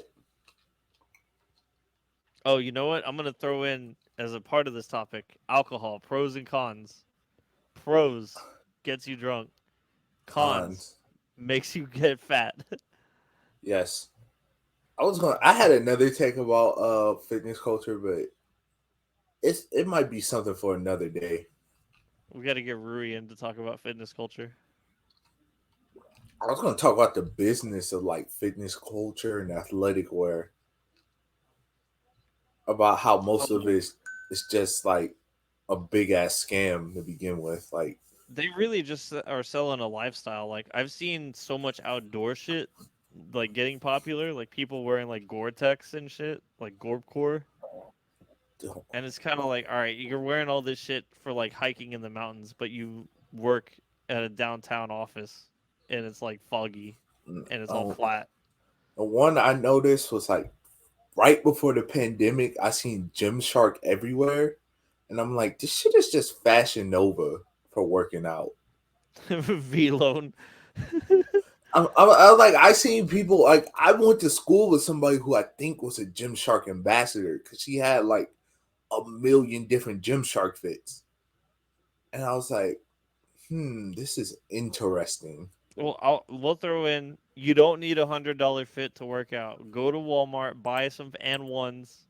Oh, you know what? I'm gonna throw in as a part of this topic alcohol pros and cons. Pros gets you drunk. Cons Cons. makes you get fat. Yes. I had another take about fitness culture, but it might be something for another day. We got to get Rui in to talk about fitness culture. I was gonna talk about the business of like fitness culture and athletic wear, about how most of Oh, it is just like a big ass scam to begin with. Like, they really just are selling a lifestyle. Like I've seen so much outdoor shit like getting popular, like people wearing like Gore-Tex and shit, like Gorpcore. And it's kind of like, all right, you're wearing all this shit for like hiking in the mountains, but you work at a downtown office and it's like foggy and it's all um, flat. the one I noticed was like right before the pandemic. I seen Gymshark everywhere, and I'm like, this shit is just Fashion Nova for working out. V-Lone. I was like, I seen people like I went to school with somebody who I think was a Gymshark ambassador because she had like a million different Gymshark fits. And I was like, this is interesting. Well, we'll throw in. You don't need $100 fit to work out. Go to Walmart, buy some and ones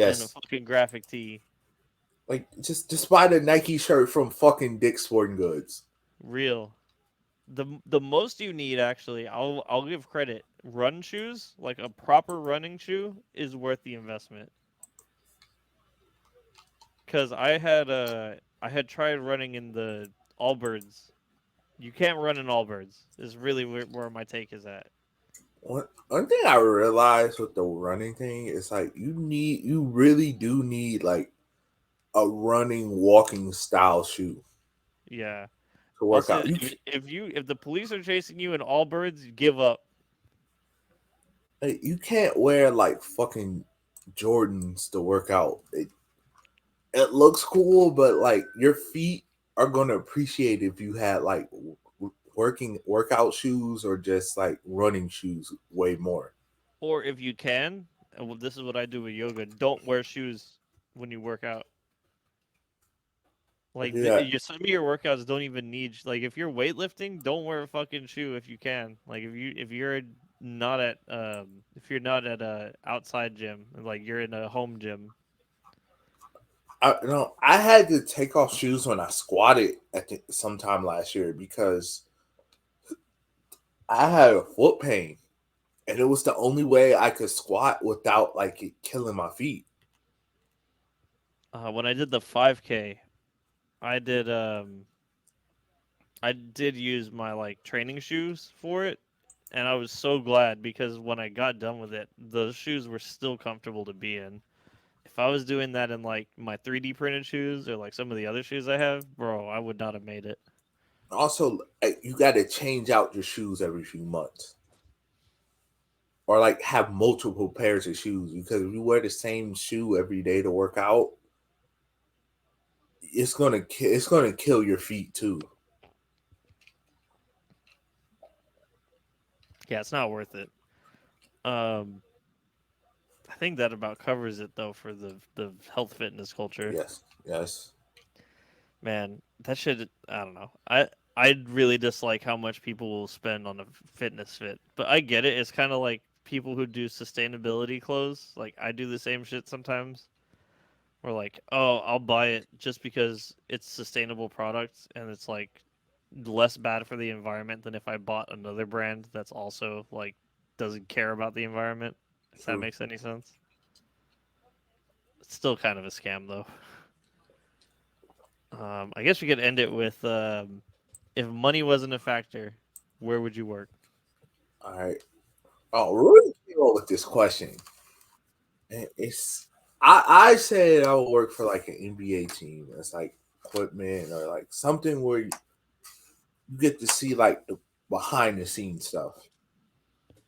and a Yes. fucking graphic tee. Like just buy the Nike shirt from fucking Dick's Sporting Goods. Real. The most you need actually, I'll give credit. Run shoes, like a proper running shoe, is worth the investment. Cause I had tried running in the Allbirds. You can't run in Allbirds. Is really where my take is at. One thing I realized with the running thing is like you really do need like a running walking style shoe Yeah. to I'll work say out. that if the police are chasing you in Allbirds, give up. You can't wear like fucking Jordans to work out. It looks cool, but like your feet are gonna appreciate if you had like working workout shoes or just like running shoes way more. Or if you can, and this is what I do with yoga. Don't wear shoes when you work out. Like Yeah, some of your workouts don't even need like if you're weightlifting, don't wear a fucking shoe if you can. Like if you're not at if you're not at a outside gym, like you're in a home gym. I had to take off shoes when I squatted at sometime last year because I had a foot pain, and it was the only way I could squat without like it killing my feet. When I did the 5K, I did I did use my like training shoes for it, and I was so glad because when I got done with it, those shoes were still comfortable to be in. If I was doing that in like my 3D printed shoes or like some of the other shoes I have, bro, I would not have made it. Also, you got to change out your shoes every few months, or like have multiple pairs of shoes because if you wear the same shoe every day to work out, it's gonna kill your feet too. Yeah, it's not worth it. Um, I think that about covers it though for the health fitness culture. Yes, yes, Man, that shit. I don't know. I really dislike how much people will spend on a fitness fit, but I get it. It's kind of like people who do sustainability clothes. Like I do the same shit sometimes. We're like, oh, I'll buy it just because it's sustainable products and it's like less bad for the environment than if I bought another brand that's also like doesn't care about the environment. If that true. makes any sense. It's still kind of a scam though. I guess we could end it with if money wasn't a factor, where would you work? All right. Oh, really came up with this question. It's I said I would work for like an NBA team. It's like equipment or like something where you get to see like the behind the scenes stuff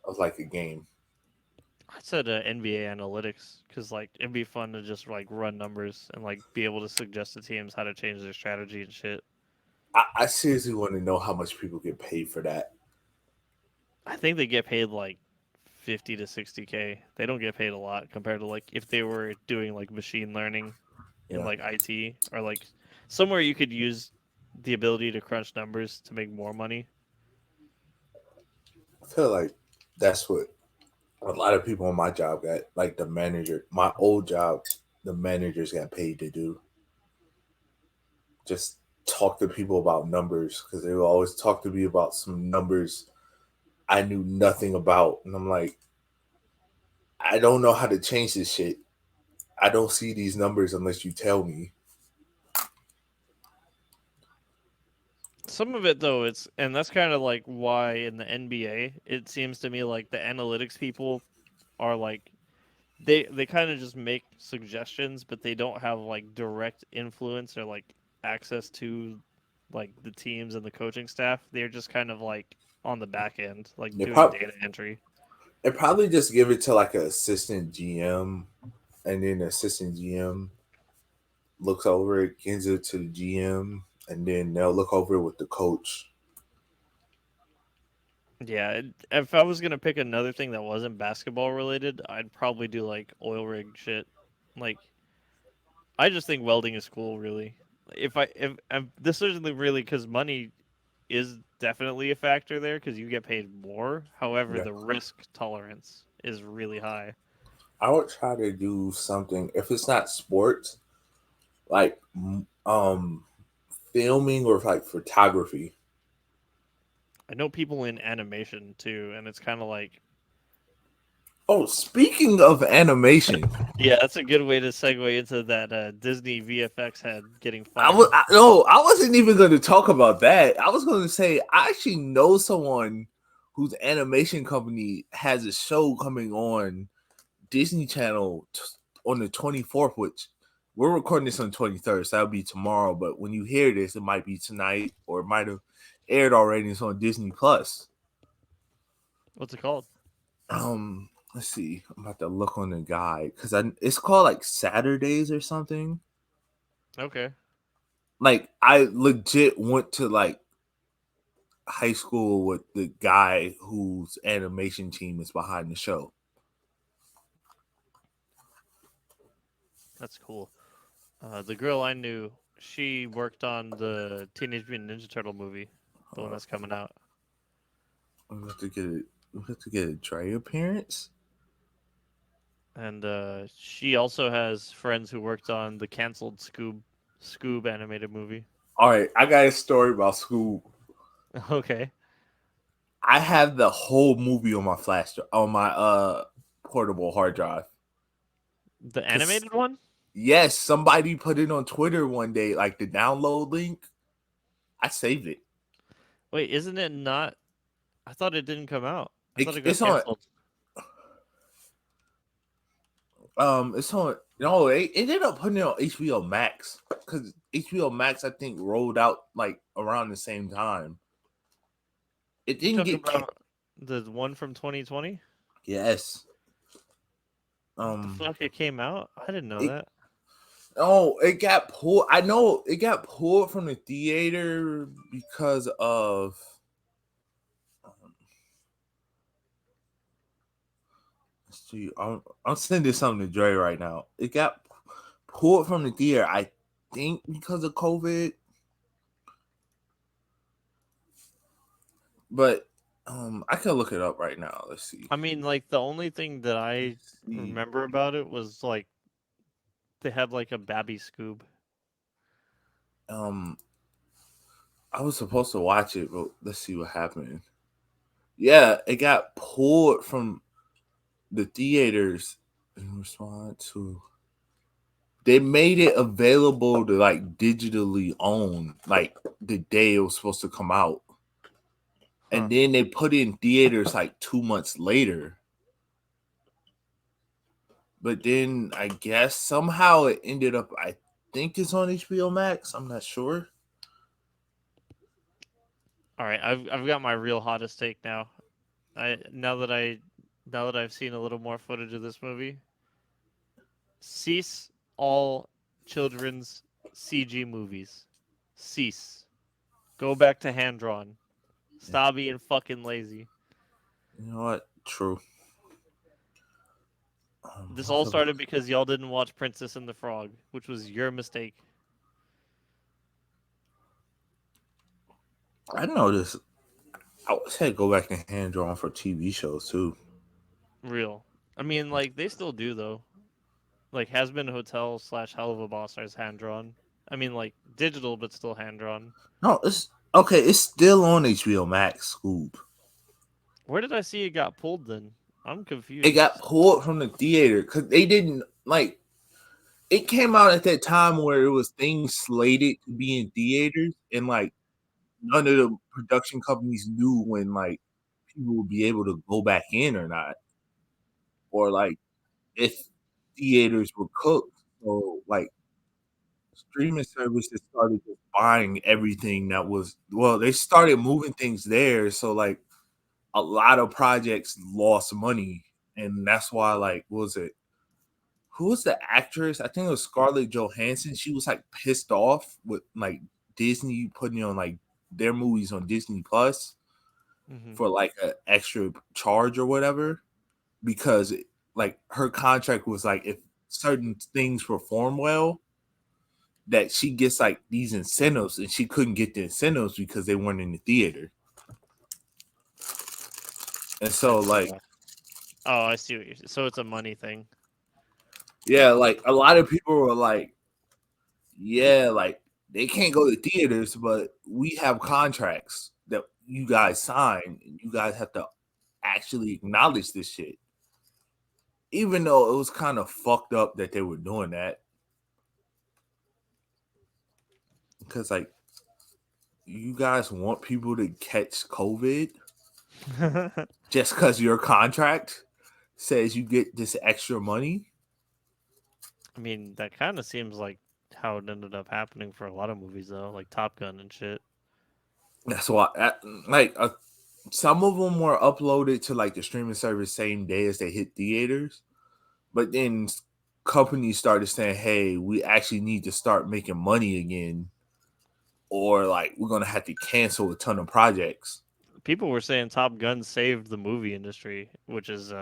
of like a game. I said NBA analytics because like it'd be fun to just like run numbers and like be able to suggest to teams how to change their strategy and shit. I seriously want to know how much people get paid for that. I think they get paid like 50 to 60K. They don't get paid a lot compared to like if they were doing like machine learning in Yeah, like IT or like somewhere you could use the ability to crunch numbers to make more money. I feel like that's what a lot of people on my job got. Like the manager, my old job, the managers got paid to do. Just talk to people about numbers because they would always talk to me about some numbers I knew nothing about, and I'm like, I don't know how to change this shit. I don't see these numbers unless you tell me. Some of it though, it's and that's kind of like why in the NBA it seems to me like the analytics people are like they kind of just make suggestions, but they don't have like direct influence or like access to like the teams and the coaching staff. They're just kind of like on the back end, like They, doing prob- data entry. they probably just give it to like an assistant GM, and then the assistant GM looks over it, gives it to the GM, and then they'll look over it with the coach. Yeah, if I was gonna pick another thing that wasn't basketball related, I'd probably do like oil rig shit. Like, I just think welding is cool. Really, if this isn't really because money is definitely a factor there because you get paid more. However, Yeah. the risk tolerance is really high. I would try to do something if it's not sports, like filming or like photography. I know people in animation too, and it's kind of like, Oh, speaking of animation, yeah, that's a good way to segue into that Disney VFX head getting I fired. was no, I wasn't even going to talk about that. I was going to say I actually know someone whose animation company has a show coming on Disney Channel on the 24th, which we're recording this on the 23rd, so that'll be tomorrow. But when you hear this, it might be tonight or it might have aired already. It's on Disney Plus. What's it called? Let's see. I'm about to look on the guide because it's called like Saturdays or something. Okay, Like I legit went to like high school with the guy whose animation team is behind the show. that's cool. The girl I knew, she worked on the Teenage Mutant Ninja Turtle movie, the one Uh, that's coming out, we have to get it. We have to get a Dre appearance. and she also has friends who worked on the canceled Scoob animated movie. All right, I got a story about school. Okay, I have the whole movie on my on my portable hard drive. the Cause animated one. yes, somebody put it on Twitter one day, like the download link. I saved it. Wait, isn't it not? I thought it didn't come out. I thought it got It's on. canceled. It's on. No, they ended up putting it on HBO Max because HBO Max I think rolled out like around the same time. It You didn't talking get. about the one from 2020? Yes. What the Um. fuck? It came out? I didn't know It that. Oh, it got pulled. I know it got pulled from the theater because of. Um, let's see, I'm sending something to Dre right now. It got pulled from the theater. I think because of COVID, but I can look it up right now. Let's see. I mean, like the only thing that I Let's see. remember about it was like they had like a Babby Scoob. Um, I was supposed to watch it, but let's see what happened. Yeah, it got pulled from the theaters in response to they made it available to like digitally own like the day it was supposed to come out. Huh. And then they put it in theaters like 2 months later. But then I guess somehow it ended up I think it's on HBO Max. I'm not sure. All right, I've got my real hottest take now. I now that I've seen a little more footage of this movie, cease all children's CG movies. Cease. Go back to hand drawn. Yeah. Stop being fucking lazy. You know what? True. This What's all up? started because y'all didn't watch Princess and the Frog, which was your mistake. I know this. I would say go back and hand drawn for TV shows too. Real. I mean, like they still do though. Like Has Been Hotel slash Hell of a Boss is hand drawn. I mean, like digital, but still hand drawn. No, it's okay. It's still on HBO Max. Scoop. Where did I see it got pulled then? I'm It got confused. pulled from the theater because they didn't like. It came out at that time where it was things slated to be in theaters, and like none of the production companies knew when like people would be able to go back in or not, or like if theaters were cooked. So like streaming services started just buying everything that was well, they started moving things there. So like a lot of projects lost money, and that's why like what was it? Who was the actress? I think it was Scarlett Johansson. She was like pissed off with like Disney putting on like their movies on Disney Plus Hmm. for like an extra charge or whatever because like her contract was like if certain things perform well, that she gets like these incentives, and she couldn't get the incentives because they weren't in the theater. And so That's like, oh, I see what you're saying. So it's a money thing. yeah, like a lot of people were like, yeah, like they can't go to theaters, but we have contracts that you guys sign, and you guys have to actually acknowledge this shit. Even though it was kind of fucked up that they were doing that, because like you guys want people to catch COVID I just because your contract says you get this extra money. mean, that kind of seems like how it ended up happening for a lot of movies, though, like Top Gun and shit. That's why, like, some of them were uploaded to like the streaming service same day as they hit theaters, but then companies started saying, "Hey, we actually need to start making money again, or like we're gonna have to cancel a ton of projects." People were saying Top Gun saved the movie industry, which is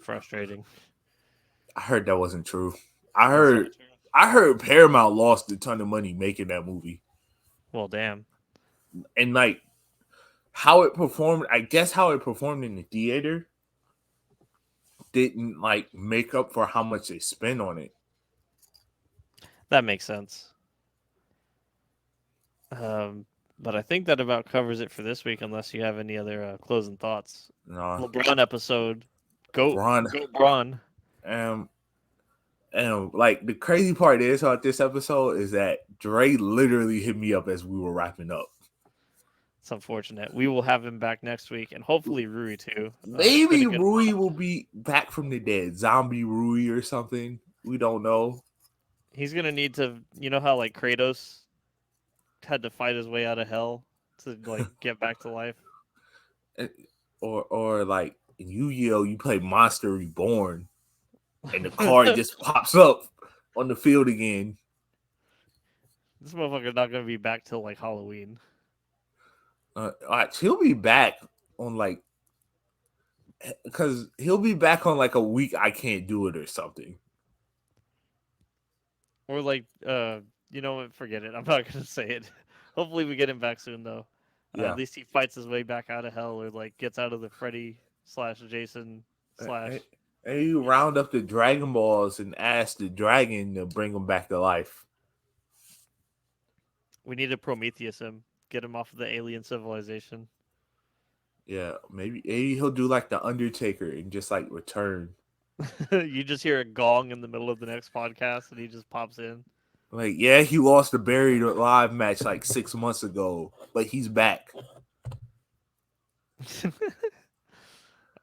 frustrating. I heard that wasn't true. I That's not heard, true. I heard Paramount lost a ton of money making that movie, Well, damn. and like how it performed. I guess how it performed in the theater didn't like make up for how much they spent on it. That makes sense. Um, but I think that about covers it for this week, unless you have any other closing thoughts. No, LeBron episode. Go, Braun, go, Braun. um, and like the crazy part is about this episode is that Dre literally hit me up as we were wrapping up. It's unfortunate. We will have him back next week, and hopefully Rui too. It's been Maybe a good Rui pod. will be back from the dead, zombie Rui or something. We don't know. He's gonna need to, you know how like Kratos had to fight his way out of hell to like get back to life. Eh, or like in Yu-Gi-Oh, you play Monster Reborn, and the card just pops up on the field again. This motherfucker's not gonna be back till like Halloween. He'll be back on like because he'll be back on like a week. I can't do it or something. Or like you know what, forget it. I'm not gonna say it. Hopefully we get him back soon though. At Yeah. least he fights his way back out of hell or like gets out of the Freddy slash Jason slash And you round up the Dragon Balls and ask the dragon to bring them back to life. we need to Prometheus him. Get him off of the alien civilization. Yeah, maybe he'll do like the Undertaker and just like return. You just hear a gong in the middle of the next podcast and he just pops in. Like, yeah, he lost the Buried Alive match like 6 months ago, but he's back.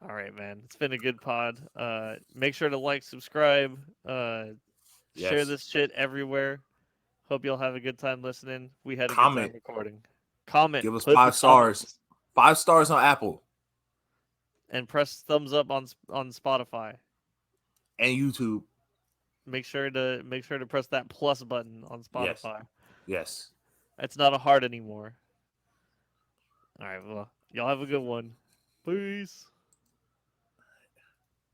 All right, man. It's been a good pod. Make sure to like, subscribe, share Yes. this shit everywhere. Hope y'all have a good time listening. We had a good time Comment. recording. Comment, Give us put the 5 stars. comments, 5 stars on Apple and press thumbs up on Spotify. and YouTube. Make sure to press that plus button on Yes. Spotify. Yes. It's not a heart anymore. All right, well, y'all have a good one. Peace.